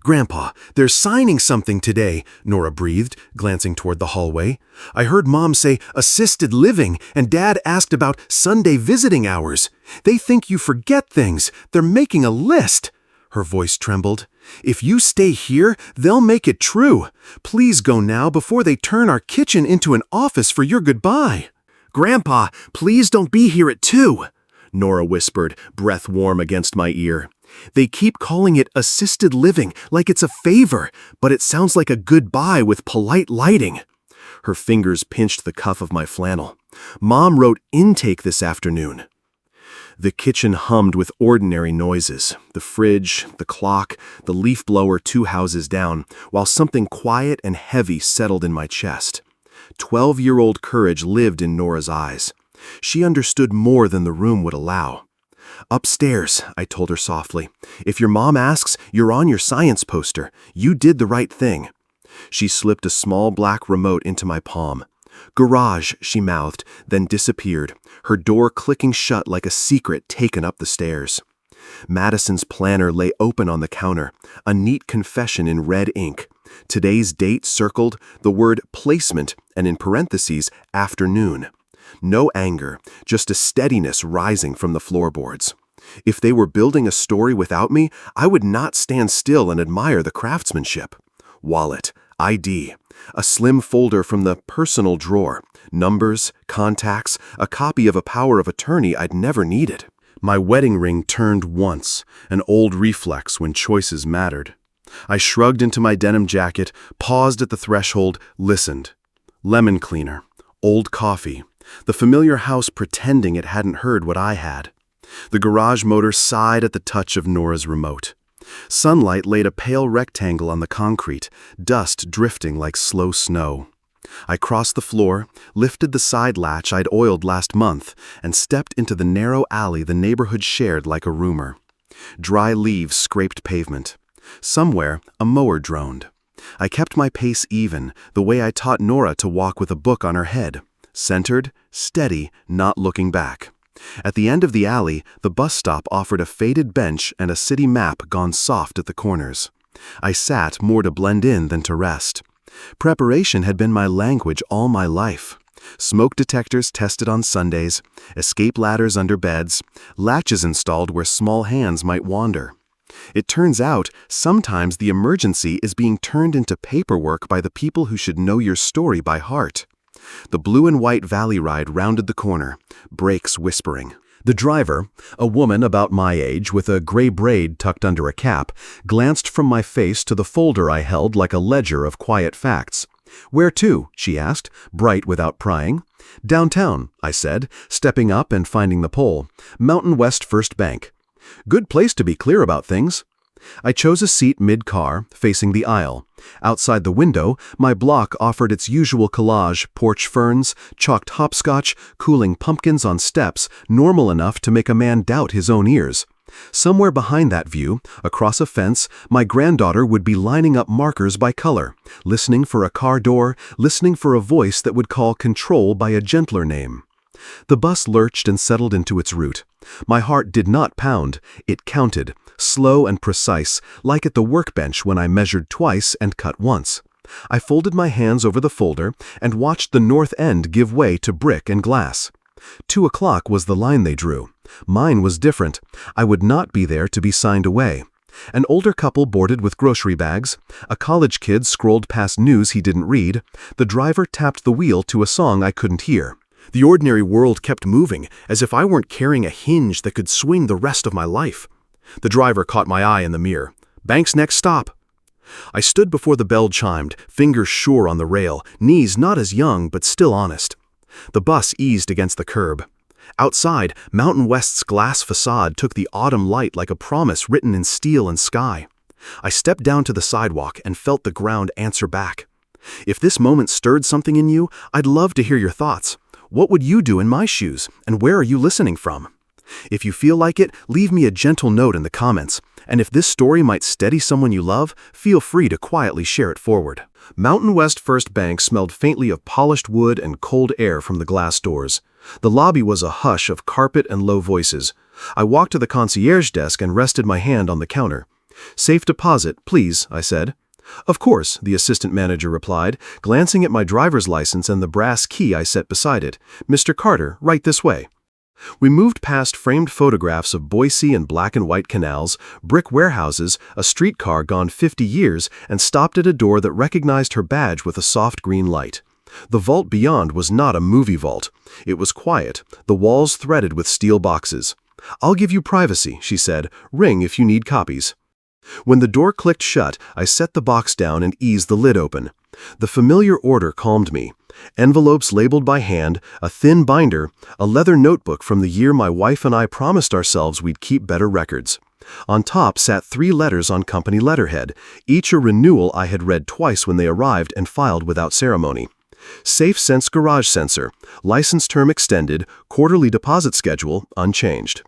"Grandpa, they're signing something today," Nora breathed, glancing toward the hallway. "I heard Mom say assisted living, and Dad asked about Sunday visiting hours. They think you forget things. They're making a list." Her voice trembled. "If you stay here, they'll make it true. Please go now before they turn our kitchen into an office for your goodbye." "Grandpa, please don't be here at 2," Nora whispered, breath warm against my ear. "They keep calling it assisted living like it's a favor, but it sounds like a goodbye with polite lighting." Her fingers pinched the cuff of my flannel. "Mom wrote intake this afternoon." The kitchen hummed with ordinary noises, the fridge, the clock, the leaf blower 2 houses down, while something quiet and heavy settled in my chest. 12-year-old courage lived in Nora's eyes. She understood more than the room would allow. "Upstairs," I told her softly. "If your mom asks, you're on your science poster. You did the right thing." She slipped a small black remote into my palm. "Garage," she mouthed, then disappeared, her door clicking shut like a secret taken up the stairs. Madison's planner lay open on the counter, a neat confession in red ink. Today's date circled, the word placement, and in parentheses, afternoon. No anger, just a steadiness rising from the floorboards. If they were building a story without me, I would not stand still and admire the craftsmanship. Wallet, ID, a slim folder from the personal drawer, numbers, contacts, a copy of a power of attorney I'd never needed. My wedding ring turned once, an old reflex when choices mattered. I shrugged into my denim jacket, paused at the threshold, listened. Lemon cleaner, old coffee, the familiar house pretending it hadn't heard what I had. The garage motor sighed at the touch of Nora's remote. Sunlight laid a pale rectangle on the concrete, dust drifting like slow snow. I crossed the floor, lifted the side latch I'd oiled last month, and stepped into the narrow alley the neighborhood shared like a rumor. Dry leaves scraped pavement. Somewhere, a mower droned. I kept my pace even, the way I taught Nora to walk with a book on her head. Centered, steady, not looking back. At the end of the alley, the bus stop offered a faded bench and a city map gone soft at the corners. I sat more to blend in than to rest. Preparation had been my language all my life. Smoke detectors tested on Sundays, escape ladders under beds, latches installed where small hands might wander. It turns out, sometimes the emergency is being turned into paperwork by the people who should know your story by heart. The blue and white valley ride rounded the corner, brakes whispering. The driver, a woman about my age with a gray braid tucked under a cap, glanced from my face to the folder I held like a ledger of quiet facts. "Where to?" she asked, bright without prying. "Downtown," I said, stepping up and finding the pole. "Mountain West First Bank." "Good place to be clear about things." I chose a seat mid-car, facing the aisle. Outside the window, my block offered its usual collage: porch ferns, chalked hopscotch, cooling pumpkins on steps, normal enough to make a man doubt his own ears. Somewhere behind that view, across a fence, my granddaughter would be lining up markers by color, listening for a car door, listening for a voice that would call control by a gentler name. The bus lurched and settled into its route. My heart did not pound, it counted, slow and precise, like at the workbench when I measured twice and cut once. I folded my hands over the folder and watched the north end give way to brick and glass. 2 o'clock was the line they drew. Mine was different. I would not be there to be signed away. An older couple boarded with grocery bags. A college kid scrolled past news he didn't read. The driver tapped the wheel to a song I couldn't hear. The ordinary world kept moving, as if I weren't carrying a hinge that could swing the rest of my life. The driver caught my eye in the mirror. "Bank's next stop." I stood before the bell chimed, fingers sure on the rail, knees not as young but still honest. The bus eased against the curb. Outside, Mountain West's glass facade took the autumn light like a promise written in steel and sky. I stepped down to the sidewalk and felt the ground answer back. If this moment stirred something in you, I'd love to hear your thoughts. What would you do in my shoes, and where are you listening from? If you feel like it, leave me a gentle note in the comments, and if this story might steady someone you love, feel free to quietly share it forward. Mountain West First Bank smelled faintly of polished wood and cold air from the glass doors. The lobby was a hush of carpet and low voices. I walked to the concierge desk and rested my hand on the counter. "Safe deposit, please," I said. "Of course," the assistant manager replied, glancing at my driver's license and the brass key I set beside it. "Mr. Carter, right this way." We moved past framed photographs of Boise and black and white canals, brick warehouses, a streetcar gone 50 years, and stopped at a door that recognized her badge with a soft green light. The vault beyond was not a movie vault. It was quiet, the walls threaded with steel boxes. "I'll give you privacy," she said. "Ring if you need copies." When the door clicked shut, I set the box down and eased the lid open. The familiar order calmed me. Envelopes labeled by hand, a thin binder, a leather notebook from the year my wife and I promised ourselves we'd keep better records. On top sat 3 letters on company letterhead, each a renewal I had read twice when they arrived and filed without ceremony. Safe Sense Garage Sensor, license term extended, quarterly deposit schedule unchanged.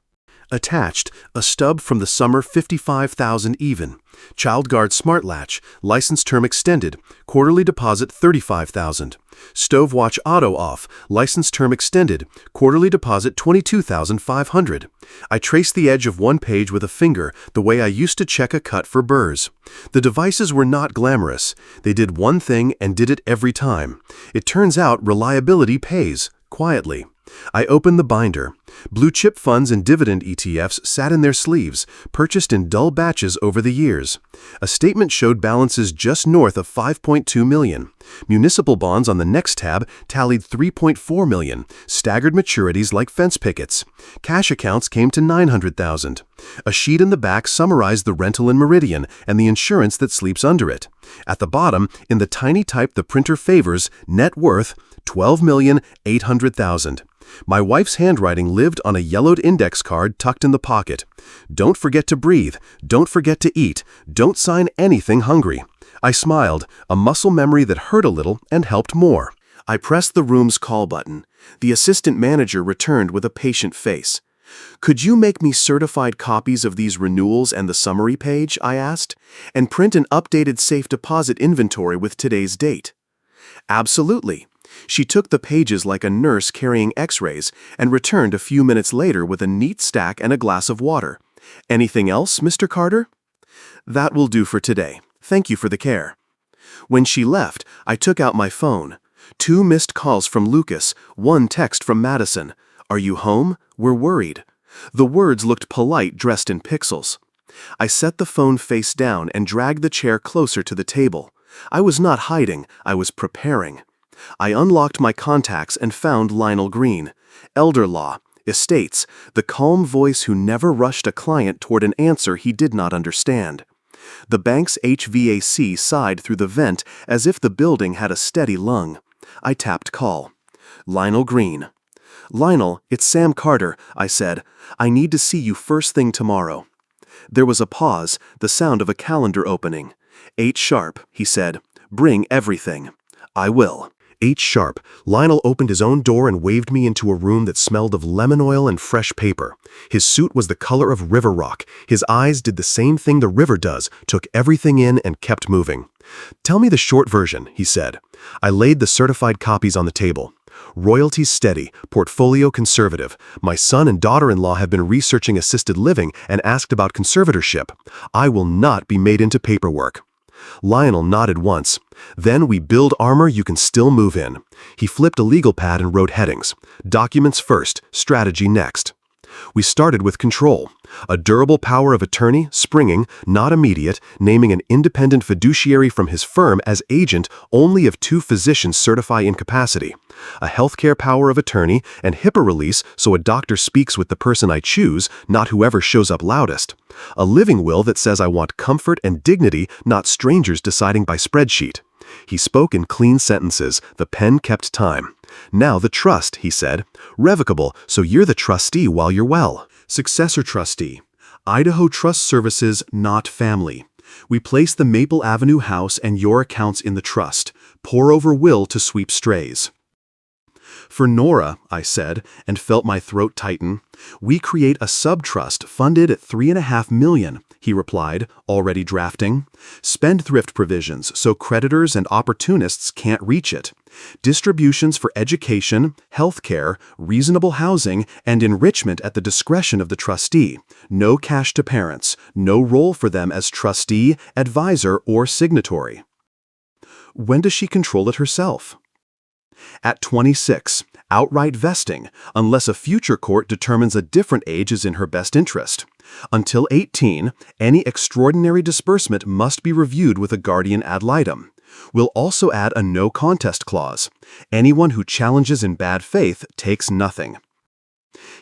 Attached, a stub from the summer 55,000 even. Child Guard Smart Latch, license term extended, quarterly deposit 35,000. Stove Watch Auto Off, license term extended, quarterly deposit 22,500. I traced the edge of one page with a finger, the way I used to check a cut for burrs. The devices were not glamorous. They did one thing and did it every time. It turns out reliability pays, quietly. I opened the binder. Blue chip funds and dividend ETFs sat in their sleeves, purchased in dull batches over the years. A statement showed balances just north of 5.2 million. Municipal bonds on the next tab tallied 3.4 million, staggered maturities like fence pickets. Cash accounts came to 900,000. A sheet in the back summarized the rental in Meridian and the insurance that sleeps under it. At the bottom, in the tiny type the printer favors, net worth $12,800,000. My wife's handwriting lived on a yellowed index card tucked in the pocket. "Don't forget to breathe. Don't forget to eat. Don't sign anything hungry." I smiled, a muscle memory that hurt a little and helped more. I pressed the room's call button. The assistant manager returned with a patient face. "Could you make me certified copies of these renewals and the summary page?" I asked, "and print an updated safe deposit inventory with today's date?" "Absolutely." She took the pages like a nurse carrying x-rays and returned a few minutes later with a neat stack and a glass of water. "Anything else, Mr. Carter?" "That will do for today. Thank you for the care." When she left, I took out my phone. 2 missed calls from Lucas, 1 text from Madison. "Are you home? We're worried." The words looked polite dressed in pixels. I set the phone face down and dragged the chair closer to the table. I was not hiding, I was preparing. I unlocked my contacts and found Lionel Green. Elder law, estates, the calm voice who never rushed a client toward an answer he did not understand. The bank's HVAC sighed through the vent as if the building had a steady lung. I tapped call. "Lionel Green." "Lionel, it's Sam Carter," I said. "I need to see you first thing tomorrow." There was a pause, the sound of a calendar opening. 8 sharp, he said. "Bring everything." "I will." 8 sharp, Lionel opened his own door and waved me into a room that smelled of lemon oil and fresh paper. His suit was the color of river rock. His eyes did the same thing the river does, took everything in and kept moving. "Tell me the short version," he said. I laid the certified copies on the table. "Royalties steady, portfolio conservative. My son and daughter-in-law have been researching assisted living and asked about conservatorship. I will not be made into paperwork." Lionel nodded once. "Then we build armor you can still move in." He flipped a legal pad and wrote headings. "Documents first, strategy next." We started with control. A durable power of attorney, springing, not immediate, naming an independent fiduciary from his firm as agent only if 2 physicians certify incapacity. A healthcare power of attorney and HIPAA release so a doctor speaks with the person I choose, not whoever shows up loudest. A living will that says I want comfort and dignity, not strangers deciding by spreadsheet. He spoke in clean sentences. The pen kept time. "Now the trust," he said. "Revocable, so you're the trustee while you're well. Successor trustee. Idaho Trust Services, not family. We place the Maple Avenue house and your accounts in the trust. Pour over will to sweep strays." "For Nora," I said, and felt my throat tighten. "We create a sub-trust funded at $3.5 million, he replied, already drafting. "Spendthrift provisions so creditors and opportunists can't reach it. Distributions for education, healthcare, reasonable housing, and enrichment at the discretion of the trustee. No cash to parents. No role for them as trustee, advisor, or signatory. When does she control it herself? At 26, outright vesting, unless a future court determines a different age is in her best interest. Until 18, any extraordinary disbursement must be reviewed with a guardian ad litem. We'll also add a no contest clause. Anyone who challenges in bad faith takes nothing.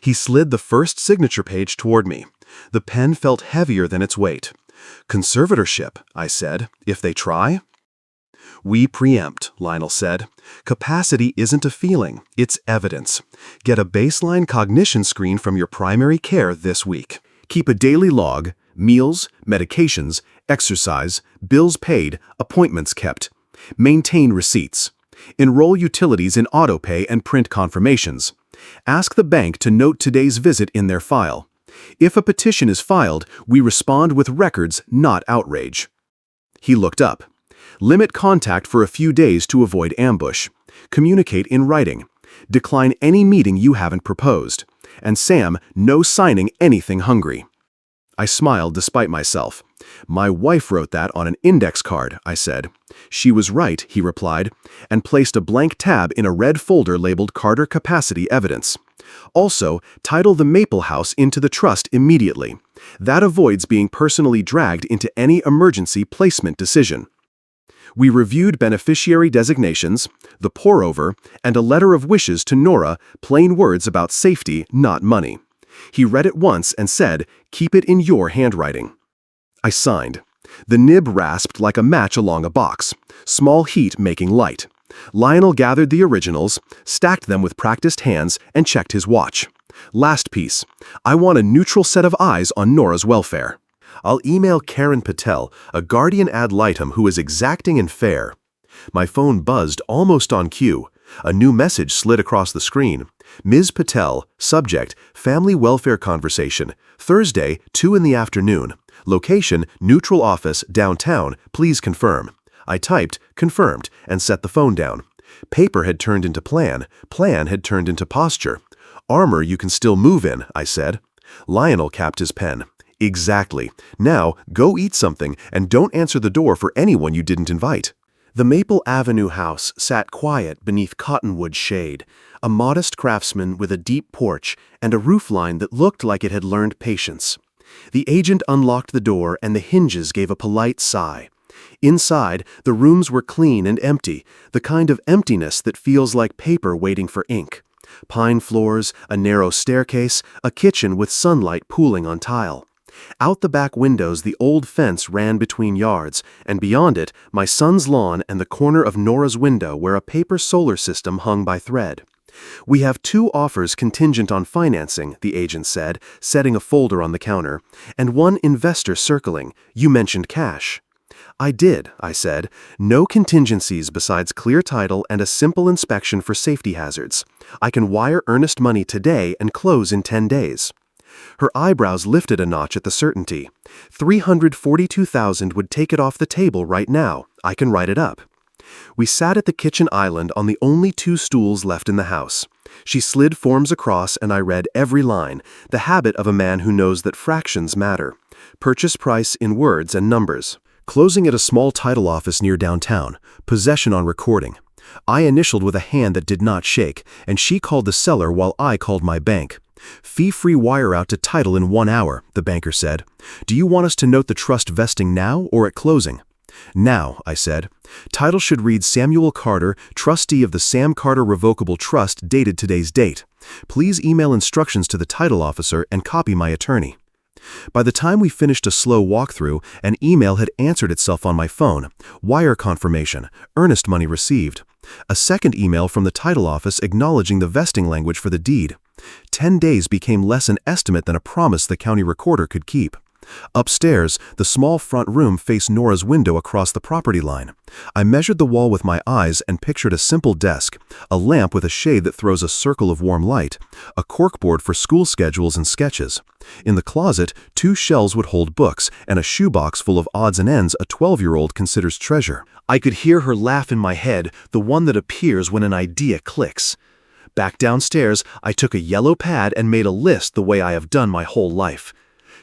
He slid the first signature page toward me. The pen felt heavier than its weight. Conservatorship, I said, if they try? We preempt, Lionel said. Capacity isn't a feeling, it's evidence. Get a baseline cognition screen from your primary care this week. Keep a daily log, meals, medications, exercise, bills paid, appointments kept. Maintain receipts. Enroll utilities in autopay and print confirmations. Ask the bank to note today's visit in their file. If a petition is filed, we respond with records, not outrage. He looked up. Limit contact for a few days to avoid ambush. Communicate in writing. Decline any meeting you haven't proposed. And Sam, no signing anything hungry. I smiled despite myself. My wife wrote that on an index card, I said. She was right, he replied, and placed a blank tab in a red folder labeled Carter Capacity Evidence. Also, title the Maple House into the trust immediately. That avoids being personally dragged into any emergency placement decision. We reviewed beneficiary designations, the pour-over, and a letter of wishes to Nora, plain words about safety, not money. He read it once and said, "Keep it in your handwriting." I signed. The nib rasped like a match along a box, small heat making light. Lionel gathered the originals, stacked them with practiced hands, and checked his watch. Last piece. I want a neutral set of eyes on Nora's welfare. I'll email Karen Patel, a guardian ad litem who is exacting and fair. My phone buzzed almost on cue. A new message slid across the screen. Ms. Patel, subject, family welfare conversation, Thursday, 2 in the afternoon. Location, neutral office, downtown, please confirm. I typed, confirmed, and set the phone down. Paper had turned into plan had turned into posture. Armor you can still move in, I said. Lionel capped his pen. Exactly. Now, go eat something and don't answer the door for anyone you didn't invite. The Maple Avenue house sat quiet beneath cottonwood shade, a modest craftsman with a deep porch and a roofline that looked like it had learned patience. The agent unlocked the door and the hinges gave a polite sigh. Inside, the rooms were clean and empty, the kind of emptiness that feels like paper waiting for ink. Pine floors, a narrow staircase, a kitchen with sunlight pooling on tile. Out the back windows the old fence ran between yards, and beyond it, my son's lawn and the corner of Nora's window where a paper solar system hung by thread. We have 2 offers contingent on financing, the agent said, setting a folder on the counter, and 1 investor circling. You mentioned cash. I did, I said. No contingencies besides clear title and a simple inspection for safety hazards. I can wire earnest money today and close in 10 days. Her eyebrows lifted a notch at the certainty. $342,000 would take it off the table right now. I can write it up. We sat at the kitchen island on the only 2 stools left in the house. She slid forms across and I read every line, the habit of a man who knows that fractions matter. Purchase price in words and numbers. Closing at a small title office near downtown. Possession on recording. I initialed with a hand that did not shake, and she called the seller while I called my bank. Fee-free wire out to title in 1 hour, the banker said. Do you want us to note the trust vesting now or at closing? Now, I said. Title should read Samuel Carter, trustee of the Sam Carter Revocable Trust, dated today's date. Please email instructions to the title officer and copy my attorney. By the time we finished a slow walkthrough, an email had answered itself on my phone. Wire confirmation. Earnest money received. A second email from the title office acknowledging the vesting language for the deed. 10 days became less an estimate than a promise the county recorder could keep. Upstairs, the small front room faced Nora's window across the property line. I measured the wall with my eyes and pictured a simple desk, a lamp with a shade that throws a circle of warm light, a corkboard for school schedules and sketches. In the closet, 2 shelves would hold books, and a shoebox full of odds and ends a 12-year-old considers treasure. I could hear her laugh in my head, the one that appears when an idea clicks. Back downstairs, I took a yellow pad and made a list the way I have done my whole life.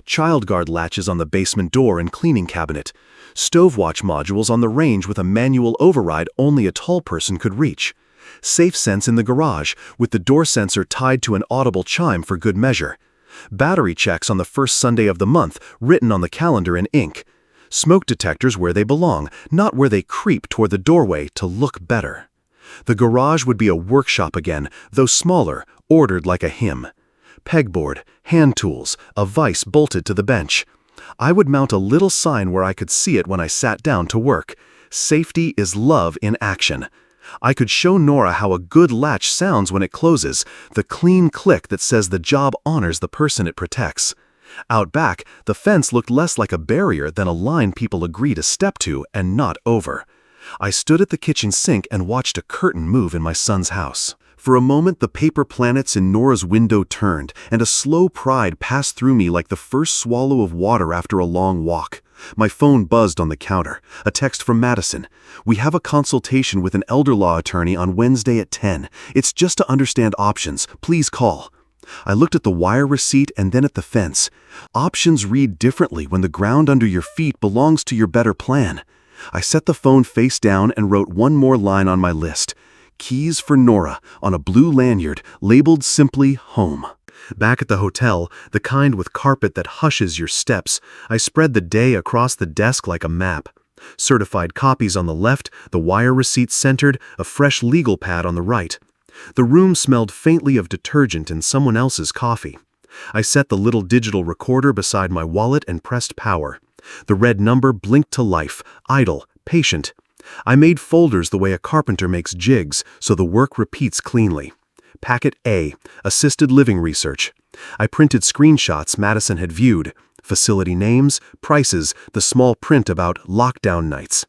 Child guard latches on the basement door and cleaning cabinet. Stove watch modules on the range with a manual override only a tall person could reach. Safe sense in the garage, with the door sensor tied to an audible chime for good measure. Battery checks on the first Sunday of the month, written on the calendar in ink. Smoke detectors where they belong, not where they creep toward the doorway to look better. The garage would be a workshop again, though smaller, ordered like a hymn. Pegboard, hand tools, a vise bolted to the bench. I would mount a little sign where I could see it when I sat down to work. Safety is love in action. I could show Nora how a good latch sounds when it closes, the clean click that says the job honors the person it protects. Out back, the fence looked less like a barrier than a line people agree to step to and not over. I stood at the kitchen sink and watched a curtain move in my son's house. For a moment, the paper planets in Nora's window turned, and a slow pride passed through me like the first swallow of water after a long walk. My phone buzzed on the counter. A text from Madison. "We have a consultation with an elder law attorney on Wednesday at 10. It's just to understand options. Please call." I looked at the wire receipt and then at the fence. Options read differently when the ground under your feet belongs to your better plan. I set the phone face down and wrote one more line on my list. Keys for Nora, on a blue lanyard, labeled simply Home. Back at the hotel, the kind with carpet that hushes your steps, I spread the day across the desk like a map. Certified copies on the left, the wire receipt centered, a fresh legal pad on the right. The room smelled faintly of detergent and someone else's coffee. I set the little digital recorder beside my wallet and pressed power. The red number blinked to life, idle, patient. I made folders the way a carpenter makes jigs, so the work repeats cleanly. Packet A, Assisted Living Research. I printed screenshots Madison had viewed, facility names, prices, the small print about lockdown nights.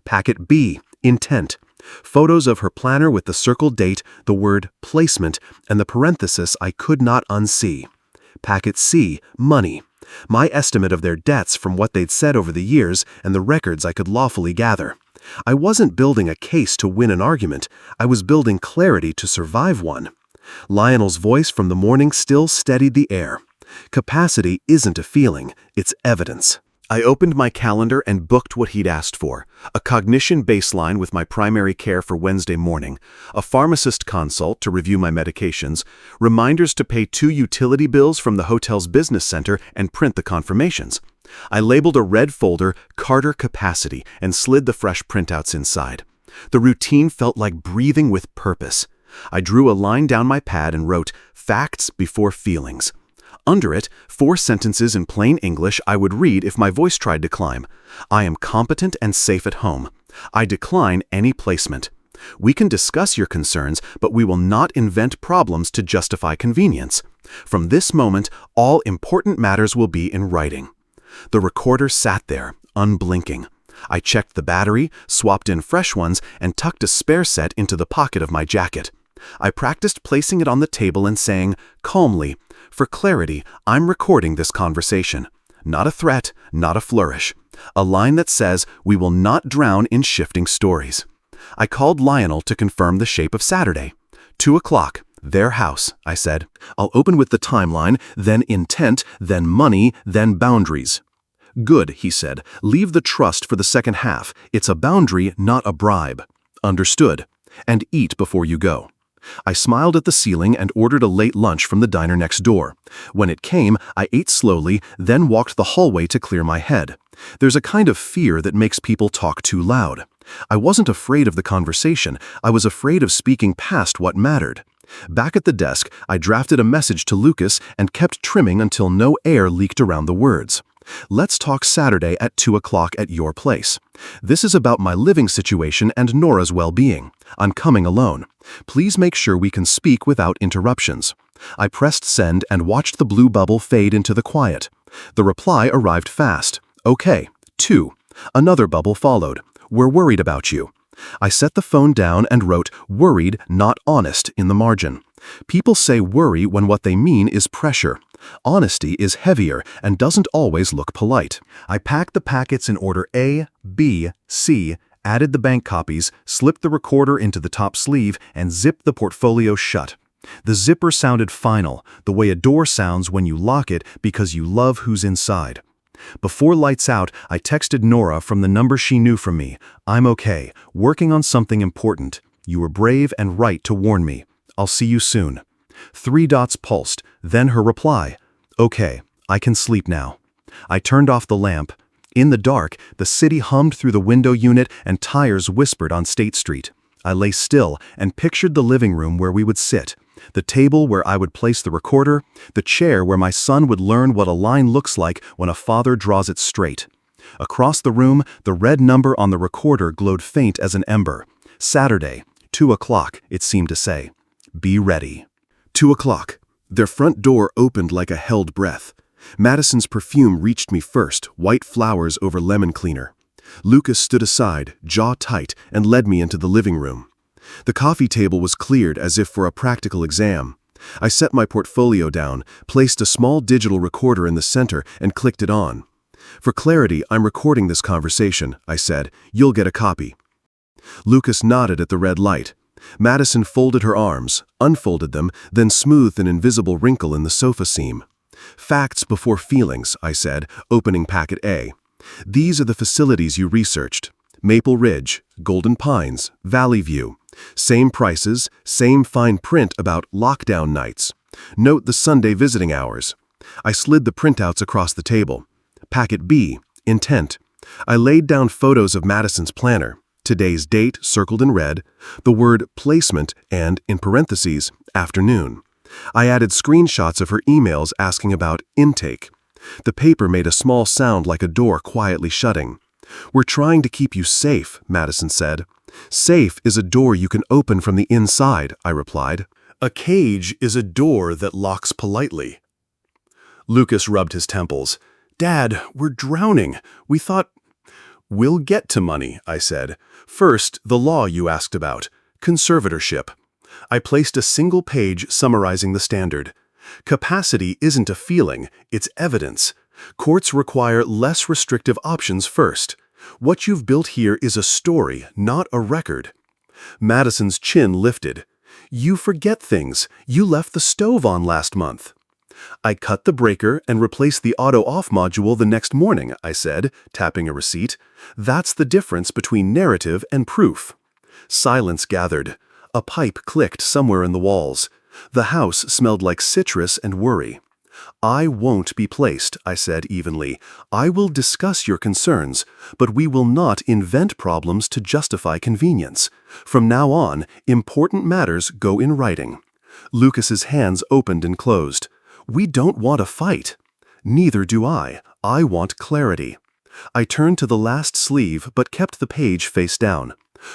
Packet B, Intent. Photos of her planner with the circled date, the word placement, and the parenthesis I could not unsee. Packet C, Money. My estimate of their debts from what they'd said over the years and the records I could lawfully gather. I wasn't building a case to win an argument. I was building clarity to survive one. Lionel's voice from the morning still steadied the air. Capacity isn't a feeling, it's evidence. I opened my calendar and booked what he'd asked for. A cognition baseline with my primary care for Wednesday morning, a pharmacist consult to review my medications, reminders to pay 2 utility bills from the hotel's business center and print the confirmations. I labeled a red folder Carter Capacity and slid the fresh printouts inside. The routine felt like breathing with purpose. I drew a line down my pad and wrote, "Facts before feelings." Under it, 4 sentences in plain English I would read if my voice tried to climb. I am competent and safe at home. I decline any placement. We can discuss your concerns, but we will not invent problems to justify convenience. From this moment, all important matters will be in writing. The recorder sat there, unblinking. I checked the battery, swapped in fresh ones, and tucked a spare set into the pocket of my jacket. I practiced placing it on the table and saying, calmly, "For clarity, I'm recording this conversation." Not a threat, not a flourish. A line that says, "We will not drown in shifting stories." I called Lionel to confirm the shape of Saturday. 2 o'clock, their house, I said. I'll open with the timeline, then intent, then money, then boundaries. Good, he said. Leave the trust for the second half. It's a boundary, not a bribe. Understood. And eat before you go. I smiled at the ceiling and ordered a late lunch from the diner next door. When it came, I ate slowly, then walked the hallway to clear my head. There's a kind of fear that makes people talk too loud. I wasn't afraid of the conversation. I was afraid of speaking past what mattered. Back at the desk, I drafted a message to Lucas and kept trimming until no air leaked around the words. Let's talk Saturday at 2 o'clock at your place. This is about my living situation and Nora's well-being. I'm coming alone. Please make sure we can speak without interruptions. I pressed send and watched the blue bubble fade into the quiet. The reply arrived fast. Okay. 2. Another bubble followed. We're worried about you. I set the phone down and wrote, worried, not honest, in the margin. People say worry when what they mean is pressure. Honesty is heavier and doesn't always look polite. I packed the packets in order A, B, C, added the bank copies, slipped the recorder into the top sleeve, and zipped the portfolio shut. The zipper sounded final, the way a door sounds when you lock it because you love who's inside. Before lights out, I texted Nora from the number she knew from me. I'm okay, working on something important. You were brave and right to warn me. I'll see you soon. 3 dots pulsed, then her reply. Okay, I can sleep now. I turned off the lamp. In the dark, the city hummed through the window unit and tires whispered on State Street. I lay still and pictured the living room where we would sit, the table where I would place the recorder, the chair where my son would learn what a line looks like when a father draws it straight. Across the room, the red number on the recorder glowed faint as an ember. Saturday, 2 o'clock, it seemed to say. Be ready. 2 o'clock. Their front door opened like a held breath. Madison's perfume reached me first, white flowers over lemon cleaner. Lucas stood aside, jaw tight, and led me into the living room. The coffee table was cleared as if for a practical exam. I set my portfolio down, placed a small digital recorder in the center, and clicked it on. For clarity, I'm recording this conversation, I said. You'll get a copy. Lucas nodded at the red light. Madison folded her arms, unfolded them, then smoothed an invisible wrinkle in the sofa seam. Facts before feelings, I said, opening packet A. These are the facilities you researched. Maple Ridge, Golden Pines, Valley View. Same prices, same fine print about lockdown nights. Note the Sunday visiting hours. I slid the printouts across the table. Packet B, intent. I laid down photos of Madison's planner. Today's date circled in red, the word placement, and, in parentheses, afternoon. I added screenshots of her emails asking about intake. The paper made a small sound like a door quietly shutting. We're trying to keep you safe, Madison said. Safe is a door you can open from the inside, I replied. A cage is a door that locks politely. Lucas rubbed his temples. Dad, we're drowning. We thought... We'll get to money, I said. First, the law you asked about. Conservatorship. I placed a single page summarizing the standard. Capacity isn't a feeling, it's evidence. Courts require less restrictive options first. What you've built here is a story, not a record. Madison's chin lifted. You forget things. You left the stove on last month. I cut the breaker and replaced the auto-off module the next morning, I said, tapping a receipt. That's the difference between narrative and proof. Silence gathered. A pipe clicked somewhere in the walls. The house smelled like citrus and worry. I won't be placed, I said evenly. I will discuss your concerns, but we will not invent problems to justify convenience. From now on, important matters go in writing. Lucas's hands opened and closed. We don't want a fight. Neither do I. I want clarity. I turned to the last sleeve but kept the page face down.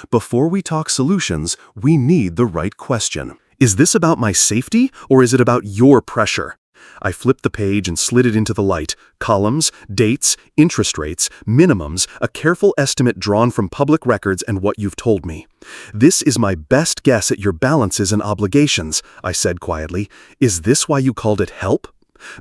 Before we talk solutions, we need the right question. Is this about my safety, or is it about your pressure? I flipped the page and slid it into the light. Columns, dates, interest rates, minimums, a careful estimate drawn from public records and what you've told me. This is my best guess at your balances and obligations, I said quietly. Is this why you called it help?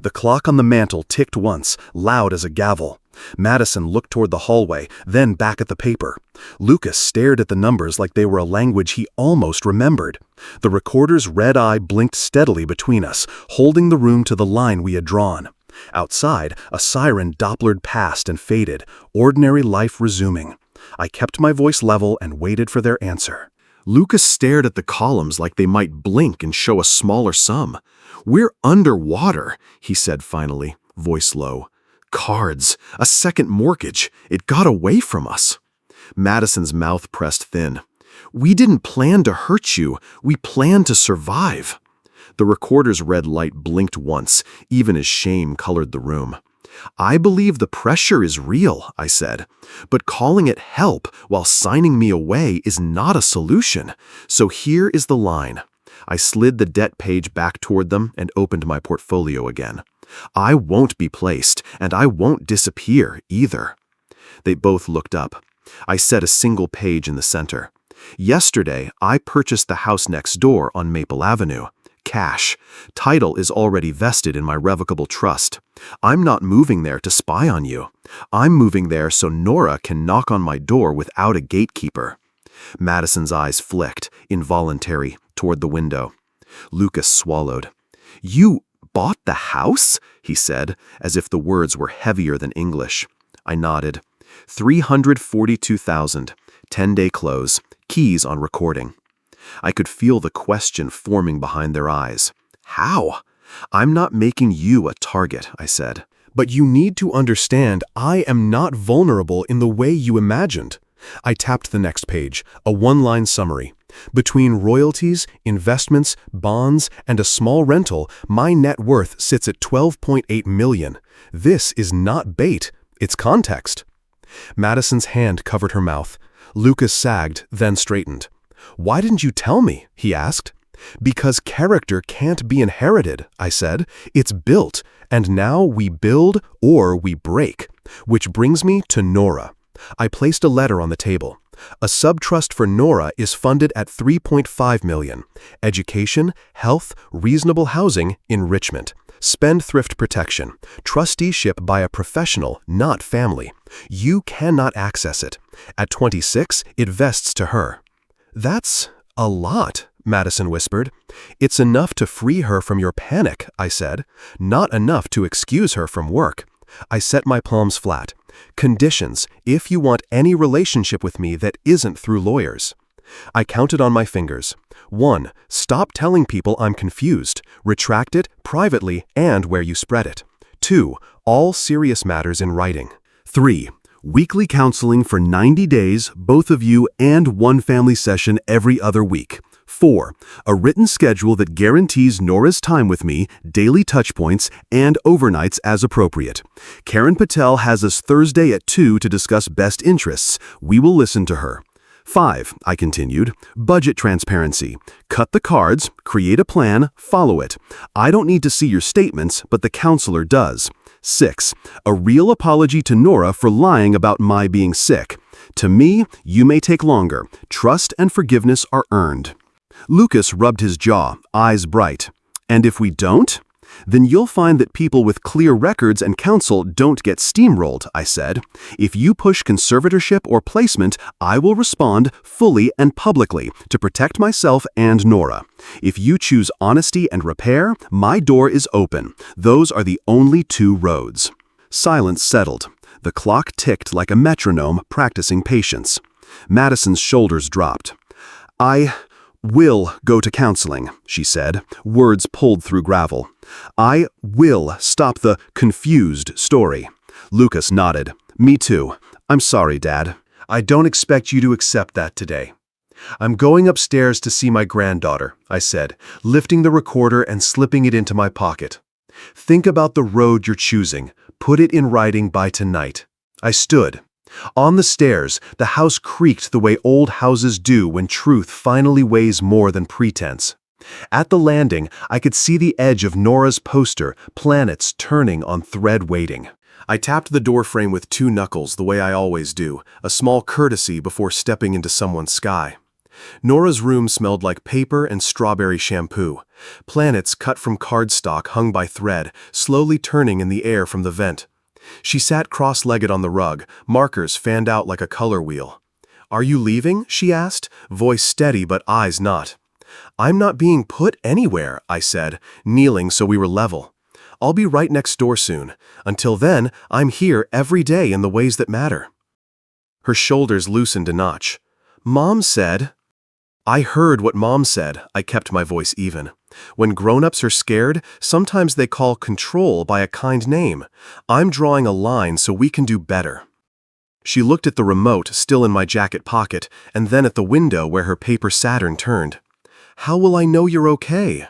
The clock on the mantel ticked once, loud as a gavel. Madison looked toward the hallway, then back at the paper. Lucas stared at the numbers like they were a language he almost remembered. The recorder's red eye blinked steadily between us, holding the room to the line we had drawn. Outside, a siren Dopplered past and faded, ordinary life resuming. I kept my voice level and waited for their answer. Lucas stared at the columns like they might blink and show a smaller sum. We're underwater, he said finally, voice low. Cards, a second mortgage. It got away from us. Madison's mouth pressed thin. We didn't plan to hurt you. We planned to survive. The recorder's red light blinked once, even as shame colored the room. I believe the pressure is real, I said, but calling it help while signing me away is not a solution. So here is the line. I slid the debt page back toward them and opened my portfolio again. I won't be placed, and I won't disappear either. They both looked up. I set a single page in the center. Yesterday, I purchased the house next door on Maple Avenue. Cash. Title is already vested in my revocable trust. I'm not moving there to spy on you. I'm moving there so Nora can knock on my door without a gatekeeper. Madison's eyes flicked, involuntary, toward the window. Lucas swallowed. You bought the house? He said, as if the words were heavier than English. I nodded. $342,000. 10-day close. Keys on recording. I could feel the question forming behind their eyes. How? I'm not making you a target, I said. But you need to understand I am not vulnerable in the way you imagined. I tapped the next page, a one-line summary. Between royalties, investments, bonds, and a small rental, my net worth sits at $12.8 million. This is not bait, it's context. Madison's hand covered her mouth. Lucas sagged, then straightened. Why didn't you tell me? He asked. Because character can't be inherited, I said. It's built, and now we build or we break. Which brings me to Nora. I placed a letter on the table. A subtrust for Nora is funded at $3.5 million. Education, health, reasonable housing, enrichment. Spendthrift protection. Trusteeship by a professional, not family. You cannot access it. At 26, it vests to her. That's a lot, Madison whispered. It's enough to free her from your panic, I said. Not enough to excuse her from work. I set my palms flat. Conditions, if you want any relationship with me that isn't through lawyers. I counted on my fingers. 1. Stop telling people I'm confused. Retract it privately and where you spread it. 2. All serious matters in writing. 3. Weekly counseling for 90 days, both of you, and one family session every other week. 4. A written schedule that guarantees Nora's time with me, daily touchpoints, and overnights as appropriate. Karen Patel has us Thursday at 2 to discuss best interests. We will listen to her. 5, I continued, budget transparency. Cut the cards, create a plan, follow it. I don't need to see your statements, but the counselor does. 6, a real apology to Nora for lying about my being sick. To me, you may take longer. Trust and forgiveness are earned. Lucas rubbed his jaw, eyes bright. And if we don't? Then you'll find that people with clear records and counsel don't get steamrolled, I said. If you push conservatorship or placement, I will respond fully and publicly to protect myself and Nora. If you choose honesty and repair, my door is open. Those are the only 2 roads. Silence settled. The clock ticked like a metronome practicing patience. Madison's shoulders dropped. I will go to counseling, she said, words pulled through gravel. I will stop the confused story. Lucas nodded. Me too. I'm sorry, Dad. I don't expect you to accept that today. I'm going upstairs to see my granddaughter, I said, lifting the recorder and slipping it into my pocket. Think about the road you're choosing. Put it in writing by tonight. I stood. On the stairs, the house creaked the way old houses do when truth finally weighs more than pretense. At the landing, I could see the edge of Nora's poster, planets turning on thread waiting. I tapped the doorframe with 2 knuckles the way I always do, a small courtesy before stepping into someone's sky. Nora's room smelled like paper and strawberry shampoo. Planets cut from cardstock hung by thread, slowly turning in the air from the vent. She sat cross-legged on the rug, markers fanned out like a color wheel. Are you leaving? She asked, voice steady but eyes not. I'm not being put anywhere, I said, kneeling so we were level. I'll be right next door soon. Until then, I'm here every day in the ways that matter. Her shoulders loosened a notch. Mom said... I heard what Mom said. I kept my voice even. When grown-ups are scared, sometimes they call control by a kind name. I'm drawing a line so we can do better. She looked at the remote still in my jacket pocket and then at the window where her paper Saturn turned. How will I know you're okay?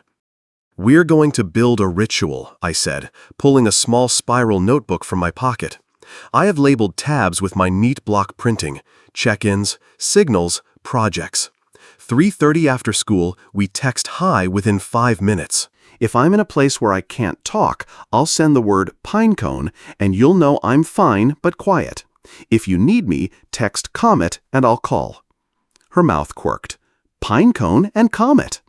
We're going to build a ritual, I said, pulling a small spiral notebook from my pocket. I have labeled tabs with my neat block printing, check-ins, signals, projects. 3:30 after school, we text hi within 5 minutes. If I'm in a place where I can't talk, I'll send the word pinecone, and you'll know I'm fine but quiet. If you need me, text comet and I'll call." Her mouth quirked. "Pinecone and comet."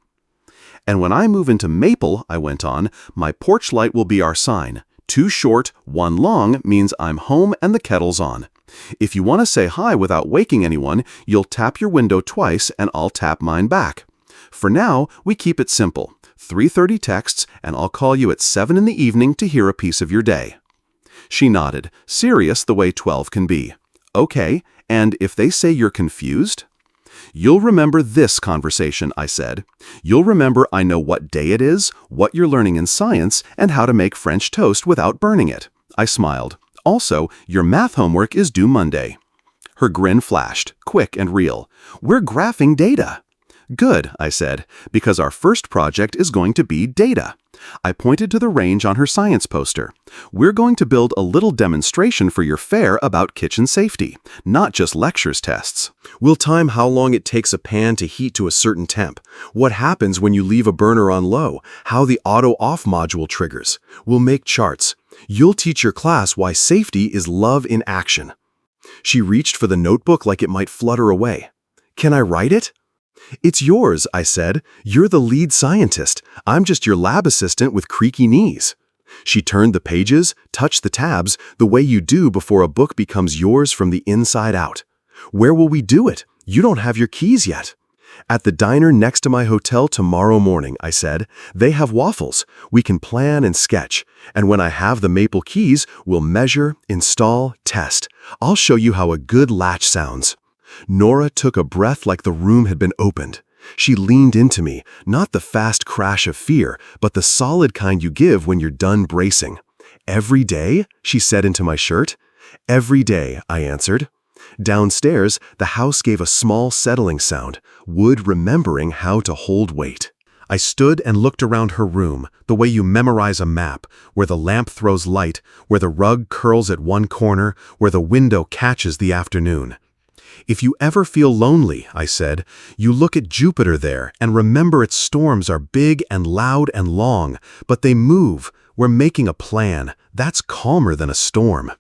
"And when I move into maple," I went on, "my porch light will be our sign. 2 short, 1 long means I'm home and the kettle's on. If you want to say hi without waking anyone, you'll tap your window twice and I'll tap mine back. For now, we keep it simple. 3:30 texts, and I'll call you at 7 in the evening to hear a piece of your day." She nodded, serious the way 12 can be. "Okay, and if they say you're confused?" "You'll remember this conversation," I said. "You'll remember I know what day it is, what you're learning in science, and how to make French toast without burning it." I smiled. "Also, your math homework is due Monday." Her grin flashed, quick and real. "We're graphing data." "Good," I said, "because our first project is going to be data." I pointed to the range on her science poster. "We're going to build a little demonstration for your fair about kitchen safety, not just lectures tests. We'll time how long it takes a pan to heat to a certain temp, what happens when you leave a burner on low, how the auto-off module triggers. We'll make charts. You'll teach your class why safety is love in action." She reached for the notebook like it might flutter away. "Can I write it?" "It's yours," I said. "You're the lead scientist. I'm just your lab assistant with creaky knees." She turned the pages, touched the tabs, the way you do before a book becomes yours from the inside out. "Where will we do it? You don't have your keys yet." "At the diner next to my hotel tomorrow morning," I said. "They have waffles. We can plan and sketch. And when I have the maple keys, we'll measure, install, test. I'll show you how a good latch sounds." Nora took a breath like the room had been opened. She leaned into me, not the fast crash of fear, but the solid kind you give when you're done bracing. "Every day?" she said into my shirt. "Every day," I answered. Downstairs, the house gave a small settling sound, wood remembering how to hold weight. I stood and looked around her room, the way you memorize a map, where the lamp throws light, where the rug curls at one corner, where the window catches the afternoon. "If you ever feel lonely," I said, "you look at Jupiter there and remember its storms are big and loud and long, but they move. We're making a plan. That's calmer than a storm."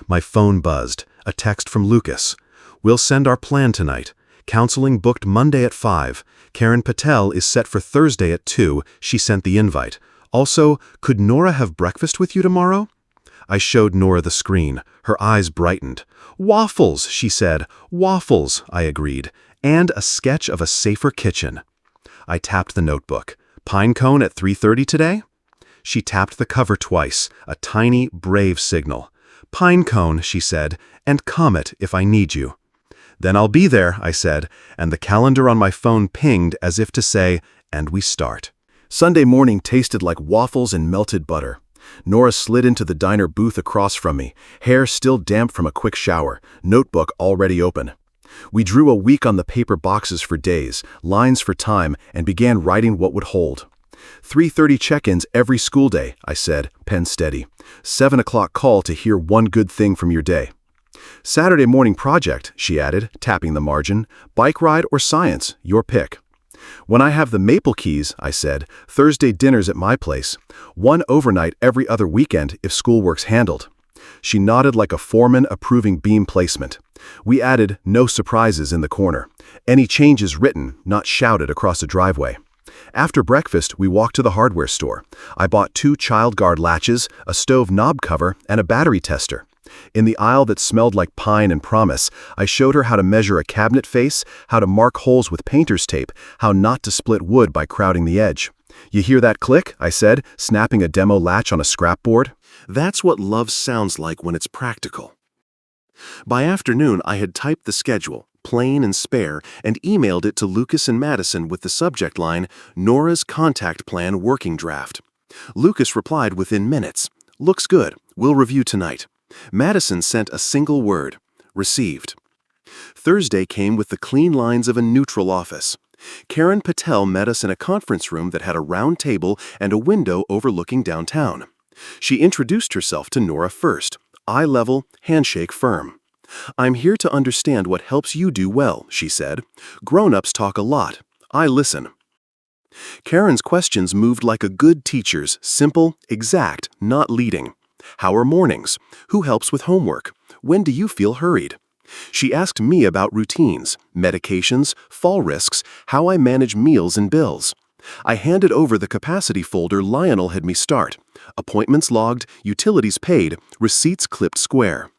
My phone buzzed. A text from Lucas. "We'll send our plan tonight. Counseling booked Monday at 5. Karen Patel is set for Thursday at 2. She sent the invite. Also, could Nora have breakfast with you tomorrow?" I showed Nora the screen. Her eyes brightened. "Waffles," she said. "Waffles," I agreed. "And a sketch of a safer kitchen." I tapped the notebook. "Pinecone at 3:30 today?" She tapped the cover twice, a tiny, brave signal. "Pinecone," she said, "and comet if I need you." "Then I'll be there," I said, and the calendar on my phone pinged as if to say, "And we start." Sunday morning tasted like waffles and melted butter. Nora slid into the diner booth across from me, hair still damp from a quick shower, notebook already open. We drew a week on the paper boxes for days, lines for time, and began writing what would hold. 3:30 check-ins every school day, I said, pen steady. 7 o'clock call to hear one good thing from your day. Saturday morning project, she added, tapping the margin. Bike ride or science, your pick. When I have the maple keys, I said, Thursday dinners at my place. 1 overnight every other weekend if schoolwork's handled. She nodded like a foreman approving beam placement. We added no surprises in the corner. Any changes written, not shouted across a driveway. After breakfast, we walked to the hardware store. I bought 2 child guard latches, a stove knob cover, and a battery tester. In the aisle that smelled like pine and promise, I showed her how to measure a cabinet face, how to mark holes with painter's tape, how not to split wood by crowding the edge. You hear that click? I said, snapping a demo latch on a scrapboard. That's what love sounds like when it's practical. By afternoon, I had typed the schedule, plain and spare, and emailed it to Lucas and Madison with the subject line, Nora's Contact Plan Working Draft. Lucas replied within minutes. Looks good. We'll review tonight. Madison sent a single word, received. Thursday came with the clean lines of a neutral office. Karen Patel met us in a conference room that had a round table and a window overlooking downtown. She introduced herself to Nora first, eye level, handshake firm. I'm here to understand what helps you do well, she said. Grown-ups talk a lot. I listen. Karen's questions moved like a good teacher's, simple, exact, not leading. How are mornings? Who helps with homework? When do you feel hurried? She asked me about routines, medications, fall risks, how I manage meals and bills. I handed over the capacity folder Lionel had me start. Appointments logged, utilities paid, receipts clipped square.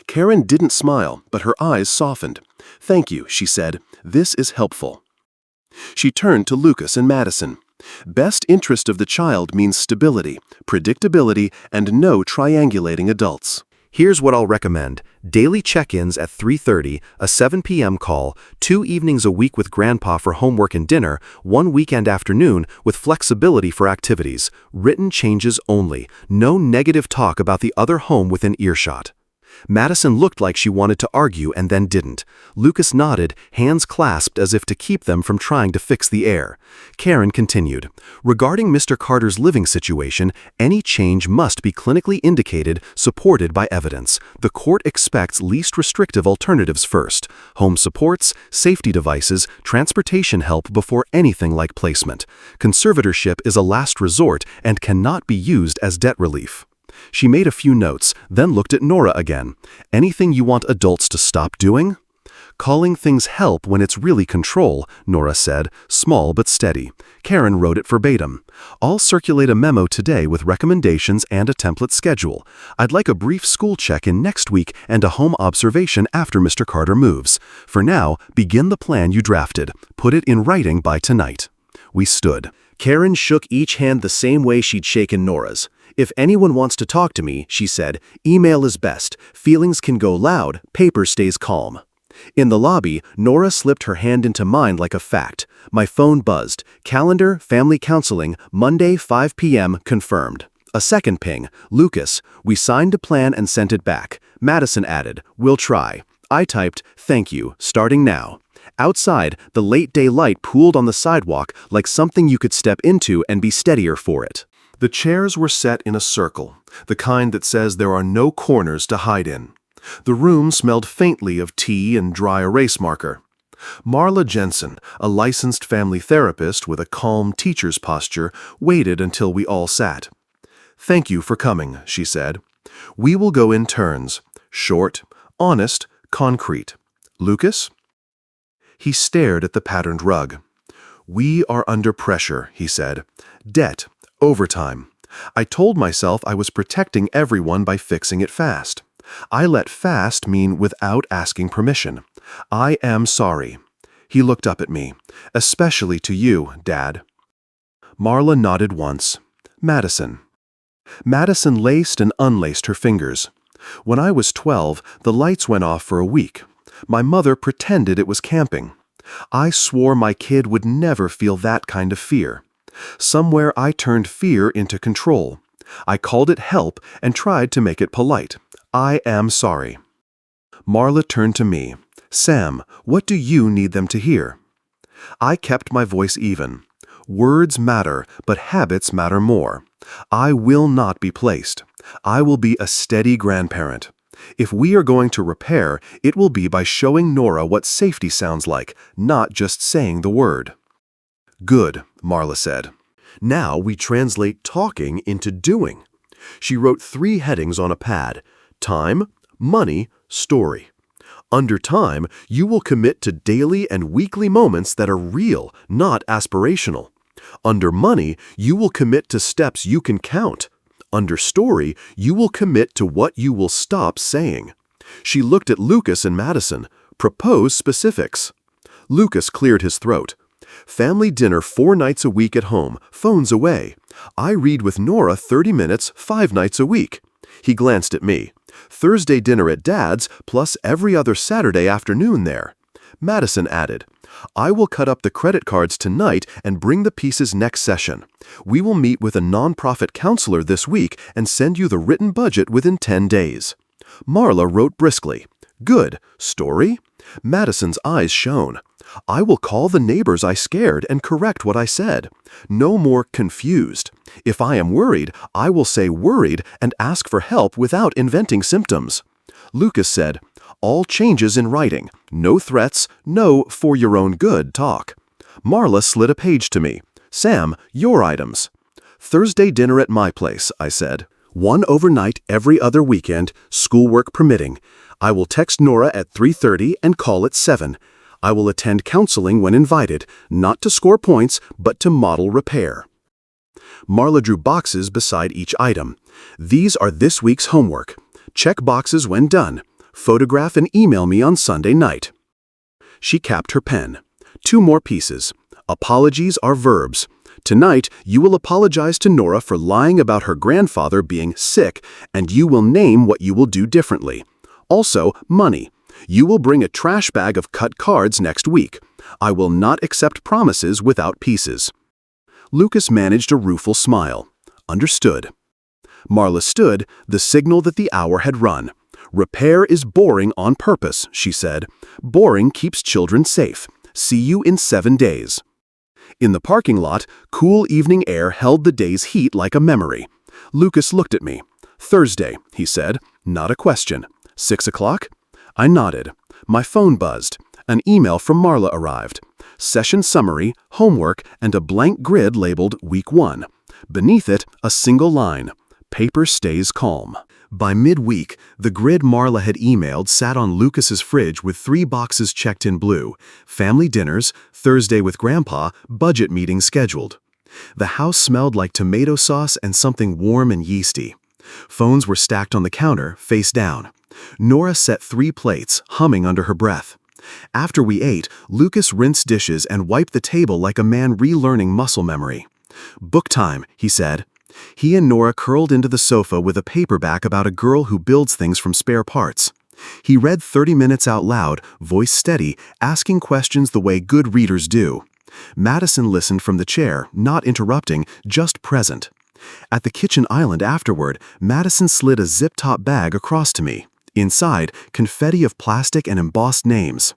Karen didn't smile, but her eyes softened. "Thank you," she said. "This is helpful." She turned to Lucas and Madison. Best interest of the child means stability, predictability, and no triangulating adults. Here's what I'll recommend. Daily check-ins at 3:30, a 7 p.m. call, 2 evenings a week with Grandpa for homework and dinner, 1 weekend afternoon with flexibility for activities. Written changes only. No negative talk about the other home within earshot. Madison looked like she wanted to argue and then didn't. Lucas nodded, hands clasped as if to keep them from trying to fix the air. Karen continued, "Regarding Mr. Carter's living situation, any change must be clinically indicated, supported by evidence. The court expects least restrictive alternatives first. Home supports, safety devices, transportation help before anything like placement. Conservatorship is a last resort and cannot be used as debt relief." She made a few notes, then looked at Nora again. "Anything you want adults to stop doing?" "Calling things help when it's really control," Nora said, small but steady. Karen wrote it verbatim. "I'll circulate a memo today with recommendations and a template schedule. I'd like a brief school check-in next week and a home observation after Mr. Carter moves. For now, begin the plan you drafted. Put it in writing by tonight." We stood. Karen shook each hand the same way she'd shaken Nora's. "If anyone wants to talk to me," she said, "email is best. Feelings can go loud, paper stays calm." In the lobby, Nora slipped her hand into mine like a fact. My phone buzzed. Calendar, family counseling, Monday, 5 p.m., confirmed. A second ping. "Lucas, we signed a plan and sent it back." Madison added, "We'll try." I typed, "Thank you, starting now." Outside, the late-day light pooled on the sidewalk like something you could step into and be steadier for it. The chairs were set in a circle, the kind that says there are no corners to hide in. The room smelled faintly of tea and dry erase marker. Marla Jensen, a licensed family therapist with a calm teacher's posture, waited until we all sat. "Thank you for coming," she said. "We will go in turns. Short, honest, concrete. Lucas?" He stared at the patterned rug. "We are under pressure," he said. "Debt. Overtime. I told myself I was protecting everyone by fixing it fast. I let fast mean without asking permission. I am sorry." He looked up at me. "Especially to you, Dad." Marla nodded once. "Madison." Madison laced and unlaced her fingers. "When I was 12, the lights went off for a week. My mother pretended it was camping. I swore my kid would never feel that kind of fear. Somewhere I turned fear into control. I called it help and tried to make it polite. I am sorry." Marla turned to me. "Sam, what do you need them to hear?" I kept my voice even. "Words matter, but habits matter more. I will not be placed. I will be a steady grandparent. If we are going to repair, it will be by showing Nora what safety sounds like, not just saying the word." "Good," Marla said. "Now we translate talking into doing." She wrote 3 headings on a pad: time, money, story. Under time, you will commit to daily and weekly moments that are real, not aspirational. Under money, you will commit to steps you can count. Under story, you will commit to what you will stop saying. She looked at Lucas and Madison. "Propose specifics." Lucas cleared his throat. "Family dinner 4 nights a week at home, phones away. I read with Nora 30 minutes 5 nights a week." He glanced at me. "Thursday dinner at Dad's, plus every other Saturday afternoon there." Madison added, "I will cut up the credit cards tonight and bring the pieces next session. We will meet with a nonprofit counselor this week and send you the written budget within 10 days. Marla wrote briskly. "Good. Story?" Madison's eyes shone. "I will call the neighbors I scared and correct what I said. No more confused. If I am worried, I will say worried and ask for help without inventing symptoms." Lucas said, "All changes in writing. No threats, no for your own good talk." Marla slid a page to me. Sam, your items. Thursday dinner at my place, I said. One overnight every other weekend, schoolwork permitting. I will text Nora at 3:30 and call at 7. I will attend counseling when invited, not to score points, but to model repair. Marla drew boxes beside each item. These are this week's homework. Check boxes when done. Photograph and email me on Sunday night. She capped her pen. 2 more pieces. Apologies are verbs. Tonight, you will apologize to Nora for lying about her grandfather being sick, and you will name what you will do differently. Also, money. You will bring a trash bag of cut cards next week. I will not accept promises without pieces. Lucas managed a rueful smile. Understood. Marla stood, the signal that the hour had run. Repair is boring on purpose, she said. Boring keeps children safe. See you in 7 days. In the parking lot, cool evening air held the day's heat like a memory. Lucas looked at me. Thursday, he said, not a question. 6 o'clock? I nodded. My phone buzzed. An email from Marla arrived. Session summary, homework, and a blank grid labeled Week 1. Beneath it, a single line. Paper stays calm. By midweek, the grid Marla had emailed sat on Lucas's fridge with 3 boxes checked in blue. Family dinners, Thursday with Grandpa, budget meetings scheduled. The house smelled like tomato sauce and something warm and yeasty. Phones were stacked on the counter, face down. Nora set 3 plates, humming under her breath. After we ate, Lucas rinsed dishes and wiped the table like a man relearning muscle memory. Book time, he said. He and Nora curled into the sofa with a paperback about a girl who builds things from spare parts. He read 30 minutes out loud, voice steady, asking questions the way good readers do. Madison listened from the chair, not interrupting, just present. At the kitchen island afterward, Madison slid a zip-top bag across to me. Inside, confetti of plastic and embossed names.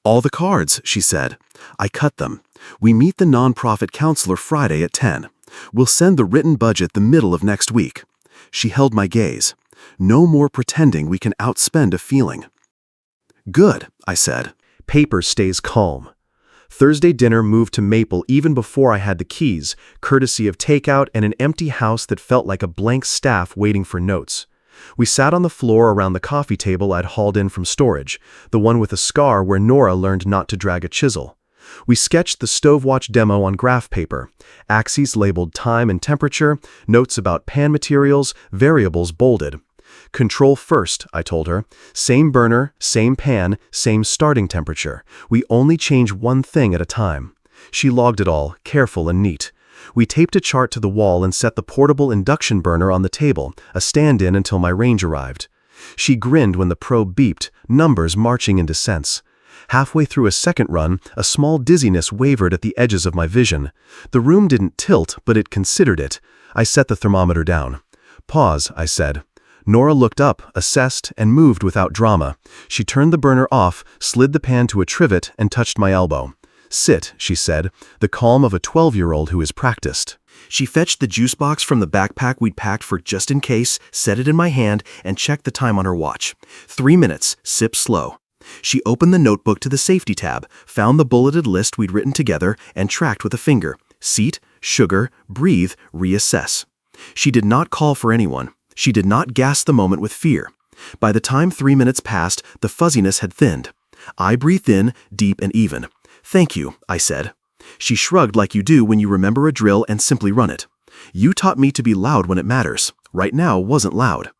All the cards, she said. I cut them. We meet the nonprofit counselor Friday at 10. We'll send the written budget the middle of next week. She held my gaze. No more pretending we can outspend a feeling. Good, I said. Paper stays calm. Thursday dinner moved to Maple even before I had the keys, courtesy of takeout and an empty house that felt like a blank staff waiting for notes. We sat on the floor around the coffee table I'd hauled in from storage, the one with a scar where Nora learned not to drag a chisel. We sketched the Stovewatch demo on graph paper, axes labeled time and temperature, notes about pan materials, variables bolded. Control first, I told her. Same burner, same pan, same starting temperature. We only change one thing at a time. She logged it all, careful and neat. We taped a chart to the wall and set the portable induction burner on the table, a stand-in until my range arrived. She grinned when the probe beeped, numbers marching into sense. Halfway through a second run, a small dizziness wavered at the edges of my vision. The room didn't tilt, but it considered it. I set the thermometer down. Pause, I said. Nora looked up, assessed, and moved without drama. She turned the burner off, slid the pan to a trivet, and touched my elbow. Sit, she said, the calm of a 12-year-old who is practiced. She fetched the juice box from the backpack we'd packed for just in case, set it in my hand, and checked the time on her watch. 3 minutes, sip slow. She opened the notebook to the safety tab, found the bulleted list we'd written together, and tracked with a finger. Seat, sugar, breathe, reassess. She did not call for anyone. She did not gasp the moment with fear. By the time 3 minutes passed, the fuzziness had thinned. I breathed in, deep and even. Thank you, I said. She shrugged like you do when you remember a drill and simply run it. You taught me to be loud when it matters. Right now wasn't loud.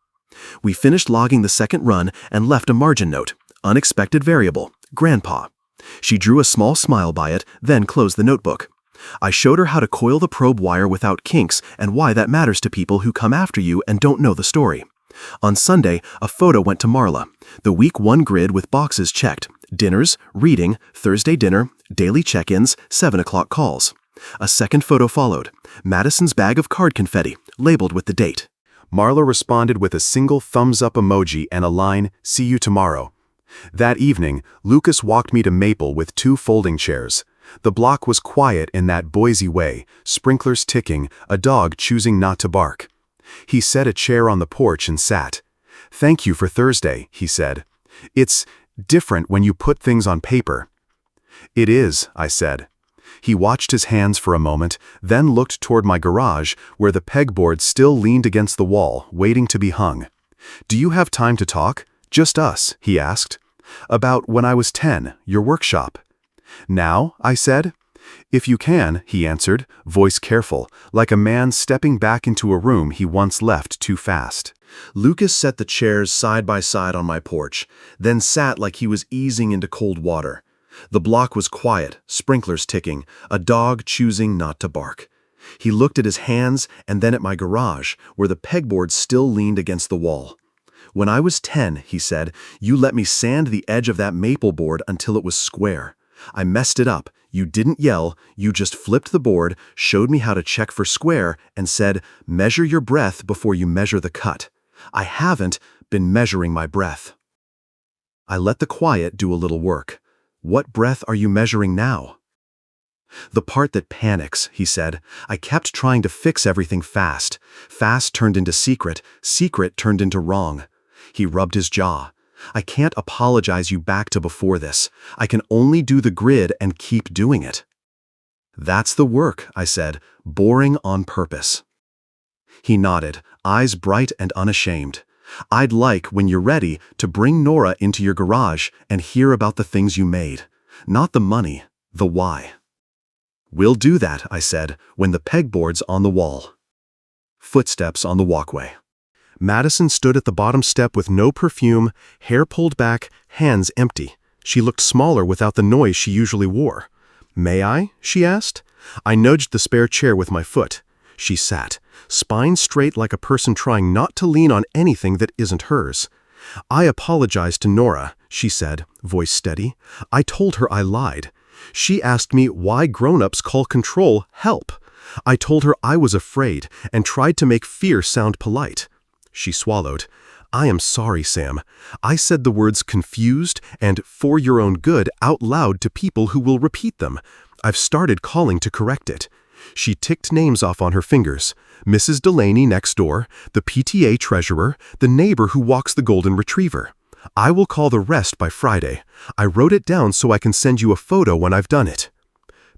We finished logging the second run and left a margin note. Unexpected variable, Grandpa. She drew a small smile by it, then closed the notebook. I showed her how to coil the probe wire without kinks and why that matters to people who come after you and don't know the story. On Sunday, a photo went to Marla. The week 1 grid with boxes checked. Dinners, reading, Thursday dinner, daily check-ins, 7 o'clock calls. A second photo followed. Madison's bag of card confetti, labeled with the date. Marla responded with a single thumbs-up emoji and a line, "See you tomorrow." That evening, Lucas walked me to Maple with 2 folding chairs. The block was quiet in that Boise way, sprinklers ticking, a dog choosing not to bark. He set a chair on the porch and sat. "Thank you for Thursday," he said. "It's different when you put things on paper." "It is," I said. He watched his hands for a moment, then looked toward my garage, where the pegboard still leaned against the wall, waiting to be hung. "Do you have time to talk? Just us," he asked. "About when I was 10, your workshop." "Now?" I said. "If you can," he answered, voice careful, like a man stepping back into a room he once left too fast. Lucas set the chairs side by side on my porch, then sat like he was easing into cold water. The block was quiet, sprinklers ticking, a dog choosing not to bark. He looked at his hands and then at my garage, where the pegboard still leaned against the wall. "When I was 10, he said, "you let me sand the edge of that maple board until it was square. I messed it up. You didn't yell, you just flipped the board, showed me how to check for square, and said, 'Measure your breath before you measure the cut.' I haven't been measuring my breath." I let the quiet do a little work. "What breath are you measuring now?" "The part that panics," he said. "I kept trying to fix everything fast. Fast turned into secret, secret turned into wrong." He rubbed his jaw. "I can't apologize you back to before this. I can only do the grid and keep doing it." "That's the work," I said, boring on purpose. He nodded, eyes bright and unashamed. "I'd like, when you're ready, to bring Nora into your garage and hear about the things you made. Not the money, the why." "We'll do that," I said, "when the pegboard's on the wall." Footsteps on the walkway. Madison stood at the bottom step with no perfume, hair pulled back, hands empty. She looked smaller without the noise she usually wore. "May I?" she asked. I nudged the spare chair with my foot. She sat, spine straight like a person trying not to lean on anything that isn't hers. "I apologized to Nora," she said, voice steady. "I told her I lied. She asked me why grown-ups call control help. I told her I was afraid and tried to make fear sound polite." She swallowed. "I am sorry, Sam. I said the words confused and for your own good out loud to people who will repeat them. I've started calling to correct it." She ticked names off on her fingers. Mrs. Delaney next door, the PTA treasurer, the neighbor who walks the golden retriever. "I will call the rest by Friday. I wrote it down so I can send you a photo when I've done it."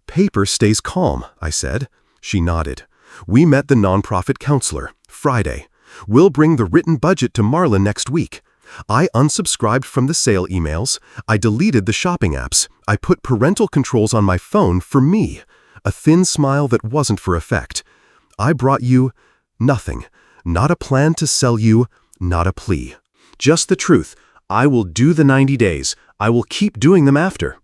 "Paper stays calm," I said. She nodded. "We met the nonprofit counselor. Friday. We'll bring the written budget to Marla next week. I unsubscribed from the sale emails. I deleted the shopping apps. I put parental controls on my phone for me." A thin smile that wasn't for effect. "I brought you nothing. Not a plan to sell you, not a plea. Just the truth. I will do the 90 days. I will keep doing them after."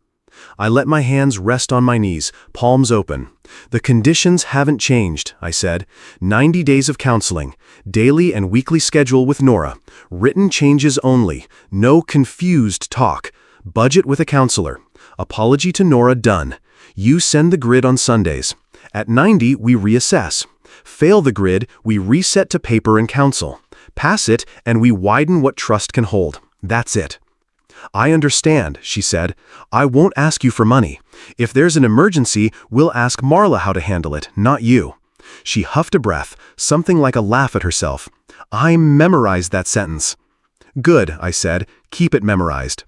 I let my hands rest on my knees, palms open. "The conditions haven't changed," I said. 90 days of counseling, daily and weekly schedule with Nora, written changes only, no confused talk, budget with a counselor, apology to Nora done. You send the grid on Sundays. At 90, we reassess. Fail the grid, we reset to paper and counsel. Pass it, and we widen what trust can hold. That's it. "I understand," she said. "I won't ask you for money. If there's an emergency, we'll ask Marla how to handle it, not you." She huffed a breath, something like a laugh at herself. "I memorized that sentence." "Good," I said. "Keep it memorized."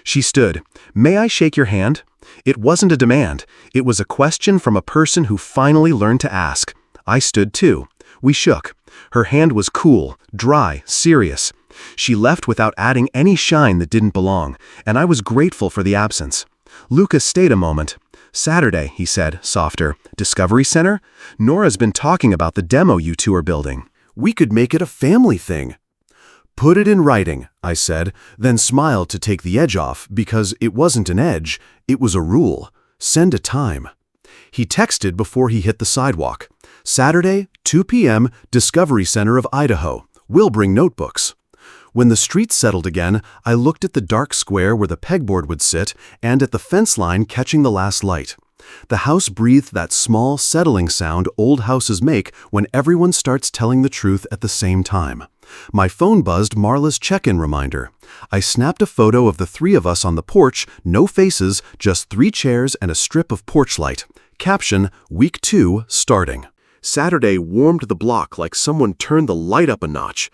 She stood. "May I shake your hand?" It wasn't a demand. It was a question from a person who finally learned to ask. I stood too. We shook. Her hand was cool, dry, serious. She left without adding any shine that didn't belong, and I was grateful for the absence. Lucas stayed a moment. "Saturday," he said, softer. "Discovery Center? Nora's been talking about the demo you two are building. We could make it a family thing." "Put it in writing," I said, then smiled to take the edge off because it wasn't an edge, it was a rule. "Send a time." He texted before he hit the sidewalk. "Saturday, 2 p.m., Discovery Center of Idaho. We'll bring notebooks." When the street settled again, I looked at the dark square where the pegboard would sit and at the fence line catching the last light. The house breathed that small, settling sound old houses make when everyone starts telling the truth at the same time. My phone buzzed Marla's check-in reminder. I snapped a photo of the three of us on the porch, no faces, just 3 chairs and a strip of porch light. Caption, Week 2 starting. Saturday warmed the block like someone turned the light up a notch.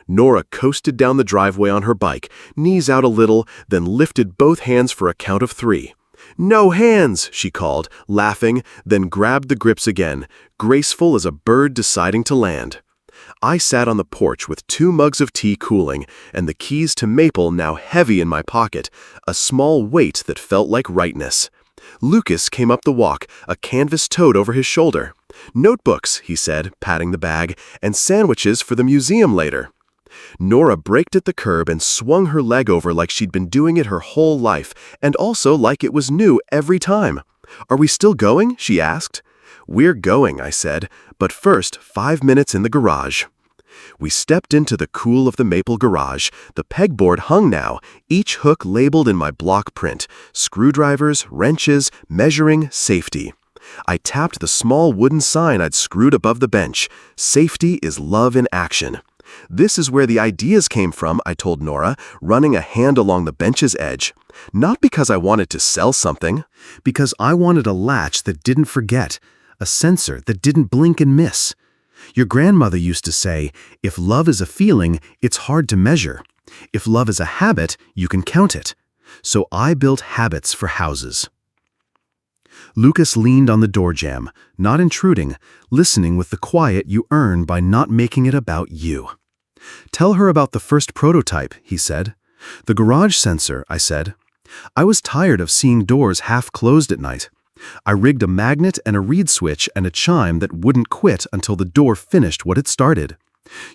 Nora coasted down the driveway on her bike, knees out a little, then lifted both hands for a count of 3. "No hands," she called, laughing, then grabbed the grips again, graceful as a bird deciding to land. I sat on the porch with 2 mugs of tea cooling and the keys to Maple now heavy in my pocket, a small weight that felt like rightness. Lucas came up the walk, a canvas tote over his shoulder. "Notebooks," he said, patting the bag, "and sandwiches for the museum later." Nora braked at the curb and swung her leg over like she'd been doing it her whole life, and also like it was new every time. "Are we still going?" she asked. "We're going," I said, "but first 5 minutes in the garage." We stepped into the cool of the Maple garage. The pegboard hung now, each hook labeled in my block print: screwdrivers, wrenches, measuring, safety. I tapped the small wooden sign I'd screwed above the bench. "Safety is love in action." "This is where the ideas came from," I told Nora, running a hand along the bench's edge. "Not because I wanted to sell something. Because I wanted a latch that didn't forget, a sensor that didn't blink and miss. Your grandmother used to say, if love is a feeling, it's hard to measure. If love is a habit, you can count it. So I built habits for houses." Lucas leaned on the door jamb, not intruding, listening with the quiet you earn by not making it about you. "Tell her about the first prototype," he said. "The garage sensor," I said. "I was tired of seeing doors half closed at night. I rigged a magnet and a reed switch and a chime that wouldn't quit until the door finished what it started.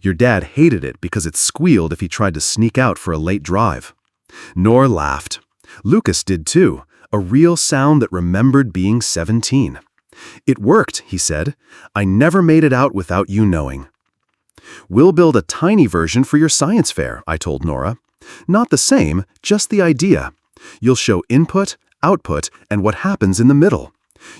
Your dad hated it because it squealed if he tried to sneak out for a late drive." Nora laughed. Lucas did too, a real sound that remembered being 17. "It worked," he said. "I never made it out without you knowing." "We'll build a tiny version for your science fair," I told Nora. "Not the same, just the idea. You'll show input, output, and what happens in the middle.